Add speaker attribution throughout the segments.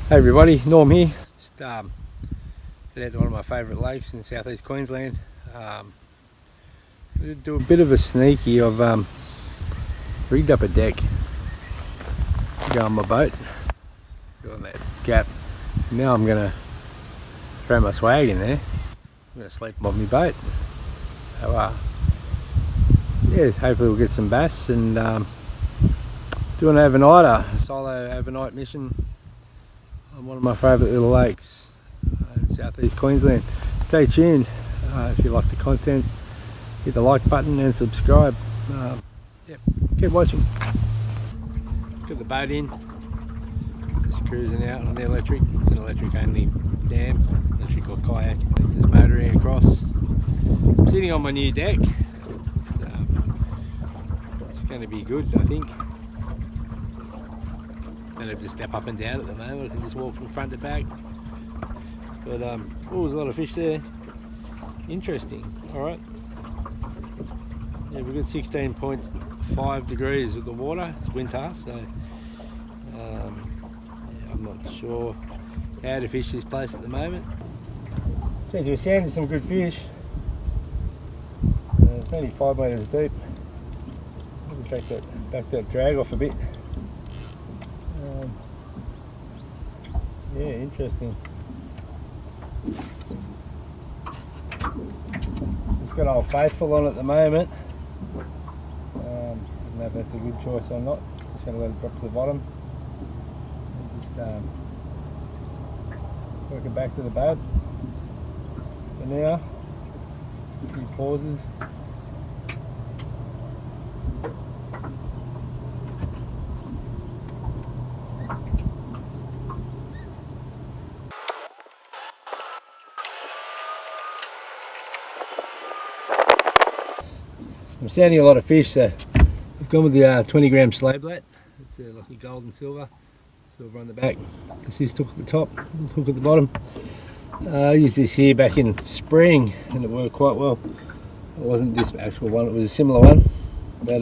Speaker 1: Hey everybody, Norm here. Just head out to one of my favourite lakes in southeast Queensland. Do a bit of a sneaky. I've rigged up a deck to go on my boat. Got on that gap. Now I'm going to throw my swag in there. I'm going to sleep on my boat. So yeah, hopefully we'll get some bass and do an overnighter, a solo overnight mission on one of my favourite little lakes in southeast Queensland. Stay tuned if you like the content. Hit the like button and subscribe. Yep, keep watching. Got the boat in, just cruising out on the electric. It's an electric only dam, electric or kayak. Just motoring across. I'm sitting on my new deck. It's going to be good, I think. Don't have to step up and down at the moment. I can just walk from front to back. But oh, there's a lot of fish there. Interesting. All right. Yeah, we've got 16.5 degrees with the water. It's winter, so yeah, I'm not sure how to fish this place at the moment. Geez, we're sounding some good fish. It's only 5 metres deep. Maybe back that drag off a bit. Yeah, interesting. It's got Old Faithful on at the moment. I don't know if that's a good choice or not. Just going to let it drop to the bottom. And just work it back to the boat. For now, a few pauses. I'm sounding a lot of fish, so I've gone with the 20-gram slowblat. It's like a gold and silver on the back, assist hook at the top, hook at the bottom. I used this here back in spring and it worked quite well. It wasn't this actual one, it was a similar one, but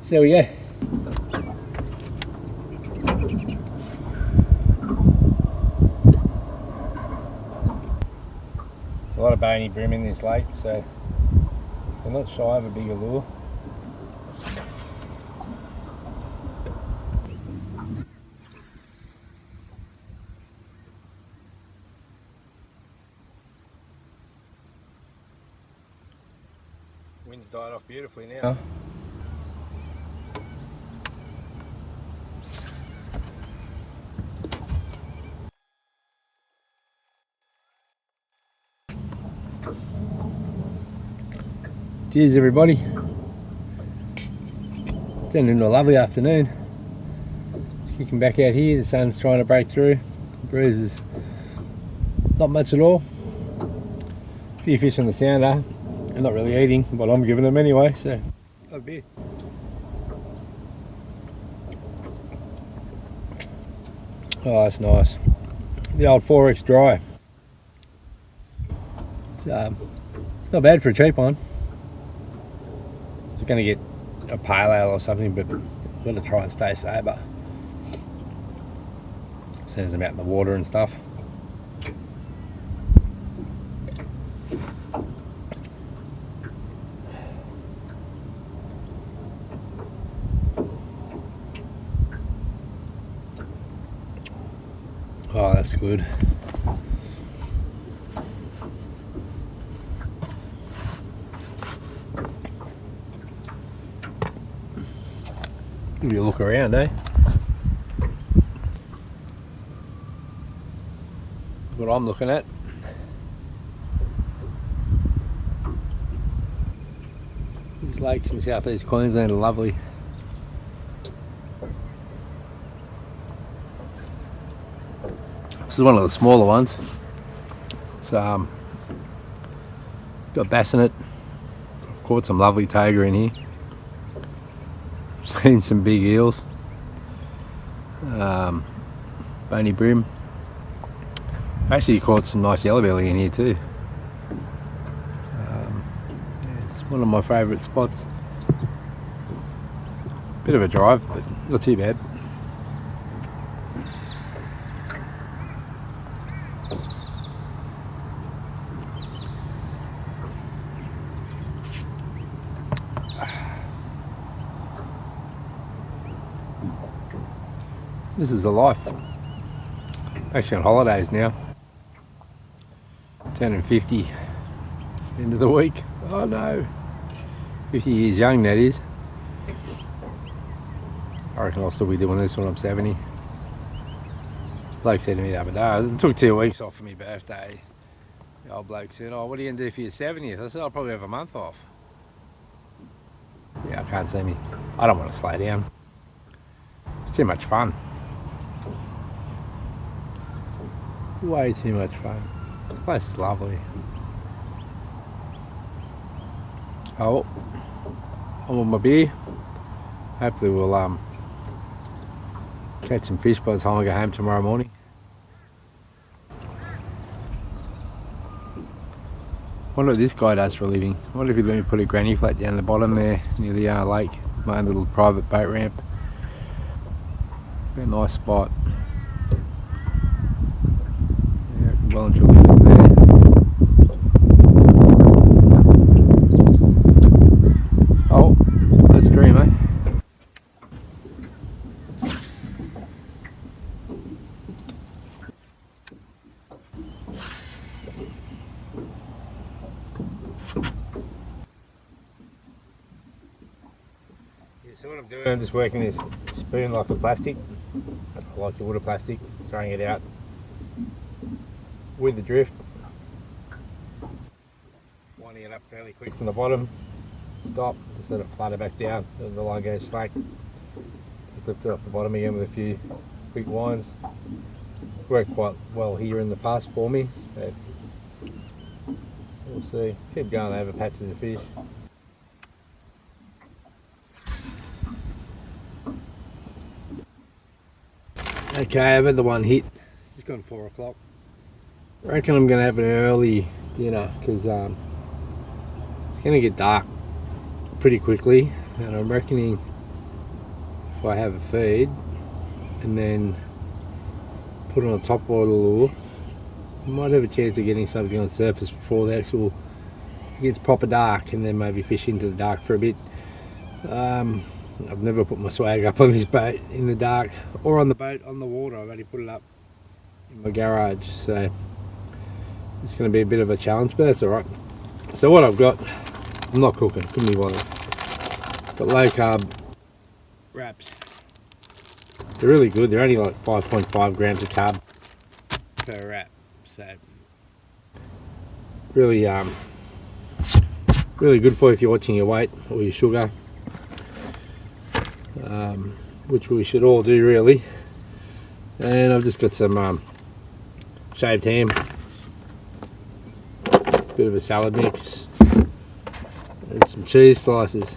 Speaker 1: so there we go. There's a lot of bony bream in this lake, so they're not shy of a bigger lure. Wind's died off beautifully now. Cheers everybody. Turned into a lovely afternoon. Kicking back out here, the sun's trying to break through. The breeze is not much at all. A few fish on the sounder. They're not really eating, but I'm giving them anyway, so have a beer. Oh, that's nice. The old 4X dry. It's not bad for a cheap one. I was going to get a pale ale or something, but I've got to try and stay sober. Sends them out in the water and stuff. Oh, that's good. Give you a look around, eh? What I'm looking at. These lakes in southeast Queensland are lovely. This is one of the smaller ones. It's got bass in it. I've caught some lovely taiga in here. Seen some big eels. Bony bream. Actually caught some nice yellow belly in here too. Yeah, it's one of my favourite spots. Bit of a drive, but not too bad. This is the life. Actually on holidays now. Turning 50. End of the week. Oh no. 50 years young, that is. I reckon I'll still be doing this when I'm 70. Bloke said to me the other day, it took 2 weeks off for my birthday. The old bloke said, oh, what are you going to do for your 70th? I said, I'll probably have a month off. Yeah, I can't see me. I don't want to slow down. It's too much fun. Way too much fun. The place is lovely. Oh, I'm on my beer. Hopefully we'll catch some fish by the time I go home tomorrow morning. Wonder what this guy does for a living. I wonder if he'd let me put a granny flat down the bottom there near the lake. My own little private boat ramp. Be a nice spot. Yeah, I can well and truly live there. Oh, that's a dream, eh? So what I'm doing, I'm just working this spoon like a plastic, like you would a plastic, throwing it out with the drift, winding it up fairly quick from the bottom, stop, just let it flutter back down, the line goes slack, just lift it off the bottom again with a few quick winds. Worked quite well here in the past for me, so we'll see. Keep going over patches of fish. Okay, I've had the one hit. It's just gone 4 o'clock. I reckon I'm going to have an early dinner because it's going to get dark pretty quickly, and I'm reckoning if I have a feed and then put on a top water lure, I might have a chance of getting something on the surface before the actual it gets proper dark, and then maybe fish into the dark for a bit. I've never put my swag up on this boat in the dark, or on the boat on the water. I've only put it up in my garage, so it's going to be a bit of a challenge, but that's alright. So what I've got, I'm not cooking, couldn't be bothered. Got low carb wraps. They're really good, they're only like 5.5 grams of carb per wrap, so really really good for you if you're watching your weight or your sugar. Which we should all do really. And I've just got some shaved ham, bit of a salad mix, and some cheese slices.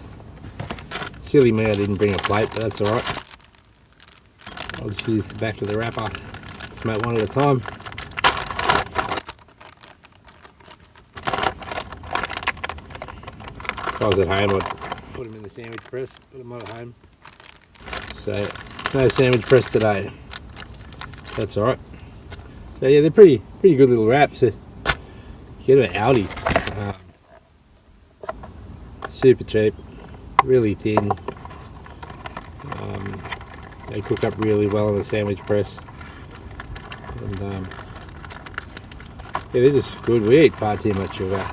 Speaker 1: Silly me I didn't bring a plate, but that's alright. I'll just use the back of the wrapper. Just make one at a time. If I was at home I'd put them in the sandwich press, but I'm not at home. So, no sandwich press today. That's alright. So yeah, they're pretty good little wraps. Get them at Aldi. Super cheap, really thin. They cook up really well on the sandwich press. And yeah, they're just good. We eat far too much sugar.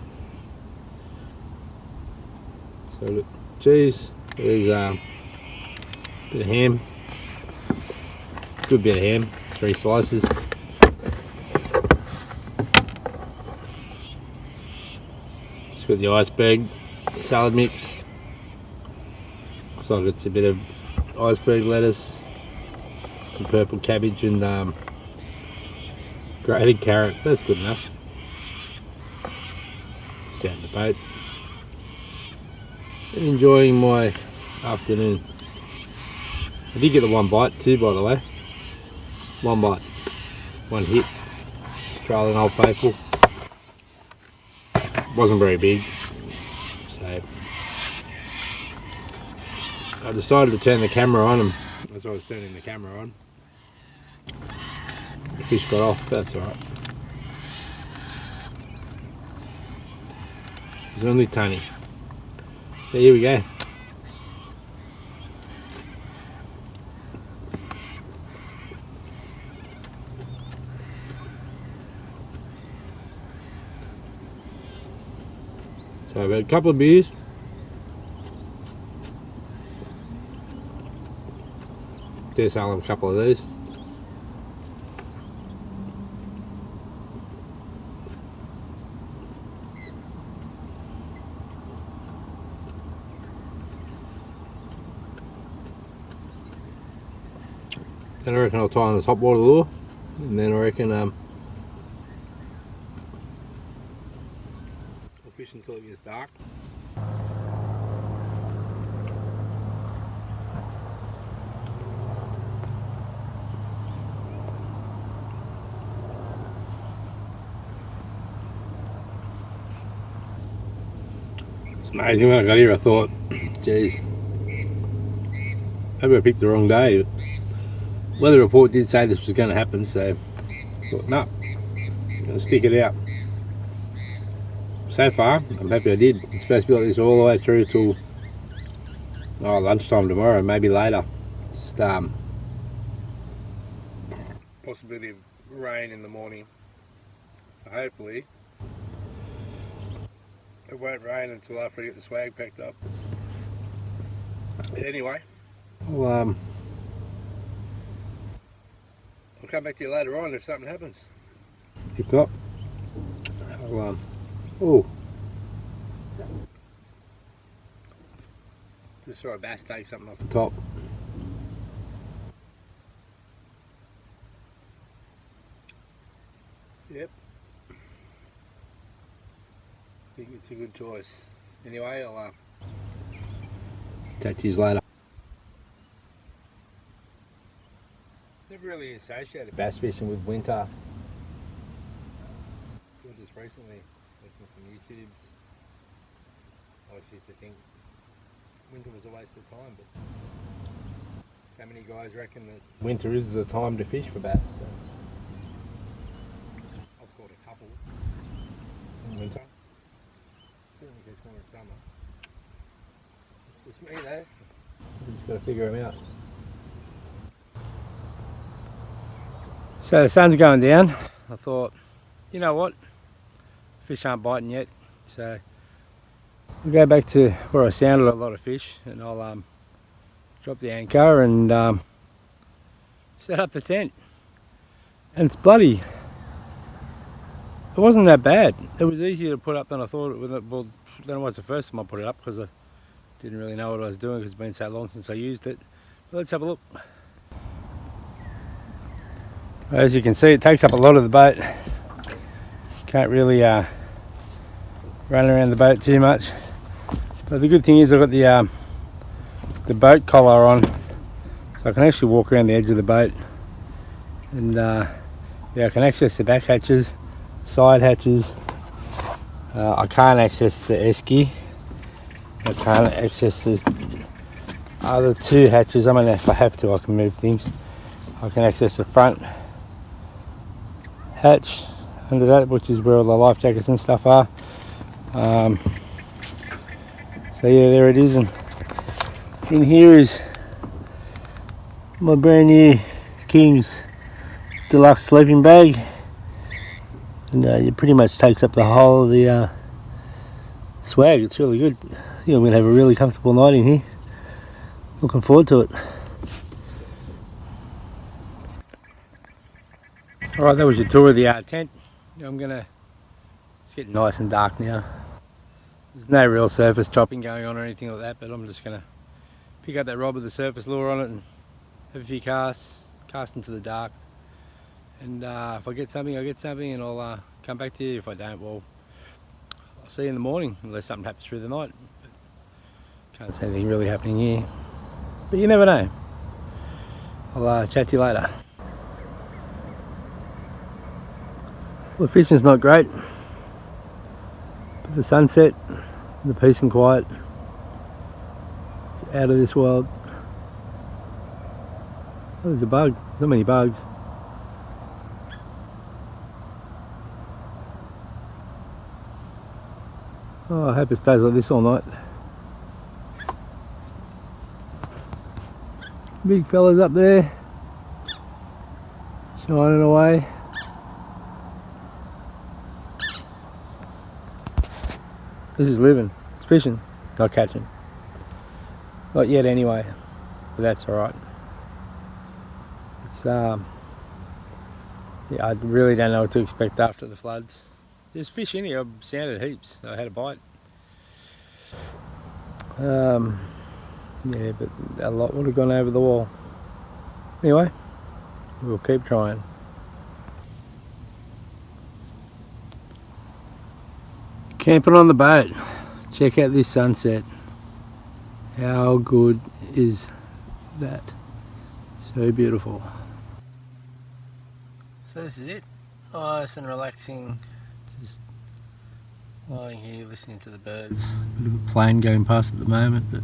Speaker 1: So look, cheese. There's bit of ham, good bit of ham, 3 slices. Just got the iceberg salad mix. Looks like it's a bit of iceberg lettuce, some purple cabbage, and grated carrot. That's good enough. Just out in the boat, enjoying my afternoon. I did get the one bite too, by the way. One bite, one hit. Australian Old Faithful. Wasn't very big, so I decided to turn the camera on, and as I was turning the camera on, the fish got off. That's alright. It's only tiny. So here we go. So I've had a couple of beers. Guess I'll have a couple of these. Then I reckon I'll tie on the top water lure, and then I reckon I'll fish until it gets dark. It's amazing when I got here I thought, geez, maybe I picked the wrong day, but weather report did say this was going to happen, so I thought, no, I'm going to stick it out. So far, I'm happy I did. It's supposed to be like this all the way through till lunchtime tomorrow, maybe later. Just possibility of rain in the morning. So hopefully it won't rain until after I get the swag packed up. Anyway, I'll come back to you later on if something happens. If not, I'll just saw a bass take something off the top. Yep. I think it's a good choice. Anyway, I'll chat to you later. Never really associated bass fishing with winter. Until just recently, making some YouTubes. I used to think winter was a waste of time, but so many guys reckon that winter is the time to fish for bass. So I've caught a couple in winter. Certainly catch more in summer. It's just me though. I've just got to figure them out. So the sun's going down. I thought, you know what? Fish aren't biting yet, so I'll go back to where I sounded a lot of fish, and I'll drop the anchor and set up the tent. And it's bloody. It wasn't that bad. It was easier to put up than I thought it would. Well, than it was the first time I put it up because I didn't really know what I was doing because it's been so long since I used it. But let's have a look. As you can see, it takes up a lot of the boat. Can't really run around the boat too much. But the good thing is I've got the boat collar on, so I can actually walk around the edge of the boat, and yeah, I can access the back hatches, side hatches. I can't access the esky. I can't access the other two hatches. I mean, if I have to, I can move things. I can access the front hatch under that, which is where all the life jackets and stuff are. So yeah, there it is, and in here is my brand new King's deluxe sleeping bag, and it pretty much takes up the whole of the swag. It's really good. I think I'm going to have a really comfortable night in here. Looking forward to it. Alright, that was your tour of the tent. It's getting nice and dark now. There's no real surface chopping going on or anything like that, but I'm just going to pick up that rod with the surface lure on it and have a few casts, cast into the dark. And if I get something, I'll get something, and I'll come back to you. If I don't, well, I'll see you in the morning, unless something happens through the night. But can't see anything really happening here. But you never know. I'll chat to you later. Well, the fishing's not great, but the sunset, the peace and quiet, is out of this world. Oh, there's a bug, not many bugs. Oh, I hope it stays like this all night. Big fellas up there, shining away. This is living. It's fishing, not catching. Not yet anyway, but that's alright. It's yeah, I really don't know what to expect after the floods. There's fish in here. I've sounded heaps. I had a bite. Yeah, but a lot would have gone over the wall. Anyway, we'll keep trying. Camping on the boat. Check out this sunset. How good is that? So beautiful. So this is it. Nice and relaxing. Just lying here listening to the birds. Bit of a plane going past at the moment, but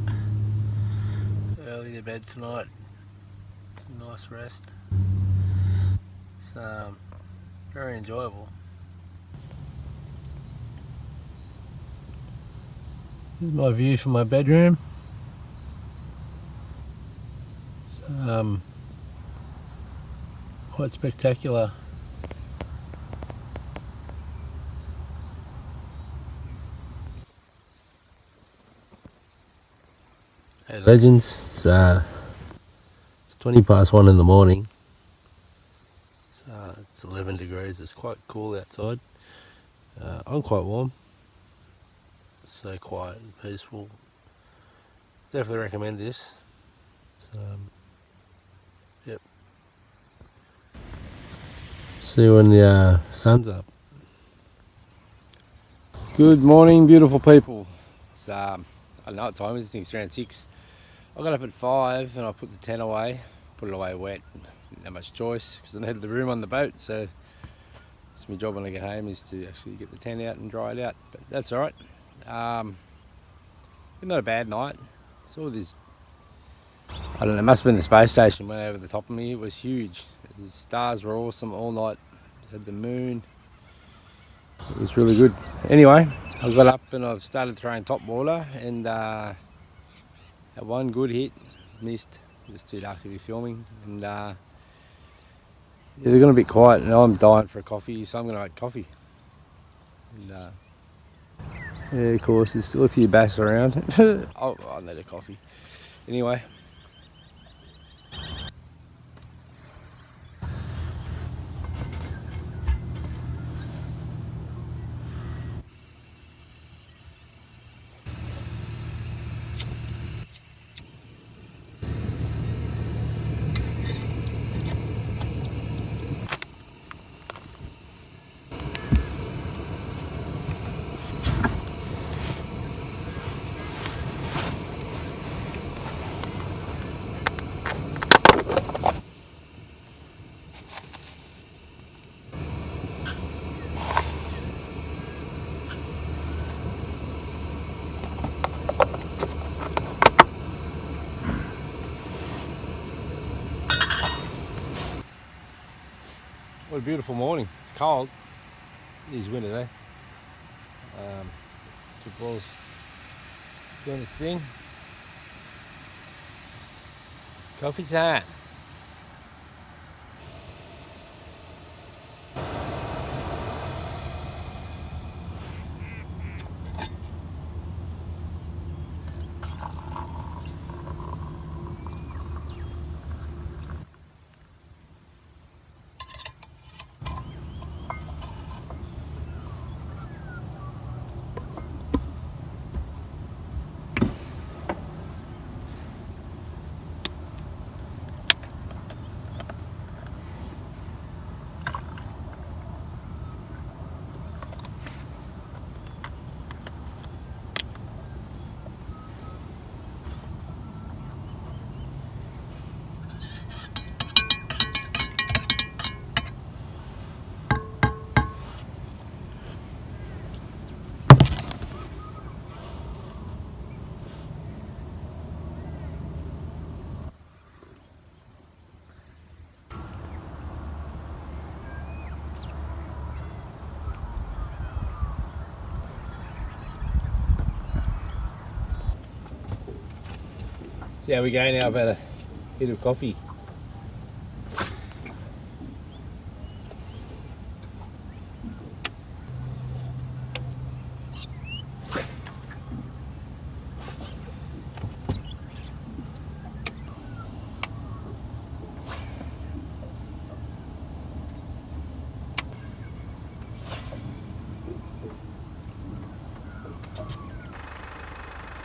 Speaker 1: early to bed tonight. It's a nice rest. It's very enjoyable. This is my view from my bedroom. It's quite spectacular. Hey legends, it's 20 past 1 in the morning. It's 11 degrees, it's quite cool outside. I'm quite warm. So quiet and peaceful. Definitely recommend this. Yep. See you when the sun's up. Good morning, beautiful people. It's I don't know what time it is. I think it's around 6. I got up at 5 and I put the tent away. Put it away wet. Didn't have much choice because I had the room on the boat. So it's my job when I get home is to actually get the tent out and dry it out. But that's all right. Not a bad night. Saw this. I don't know. It must have been the space station went over the top of me. It was huge. The stars were awesome all night. Had the moon. It was really good. Anyway, I got up and I've started throwing top water and had one good hit. Missed. It was too dark to be filming. And yeah, they're going to be quiet and I'm dying for a coffee, so I'm going to make coffee. And yeah, of course, there's still a few bass around. I need a coffee. Anyway. What a beautiful morning. It's cold. It is winter there. Football's doing its thing. Coffee time. There we go. Now I've had a bit of coffee.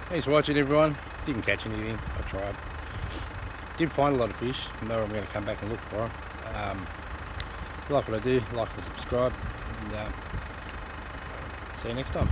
Speaker 1: Thanks for watching, everyone. Didn't catch anything, I tried. Did find a lot of fish. Know I'm going to come back and look for them. If you like what I do, like to subscribe, and see you next time.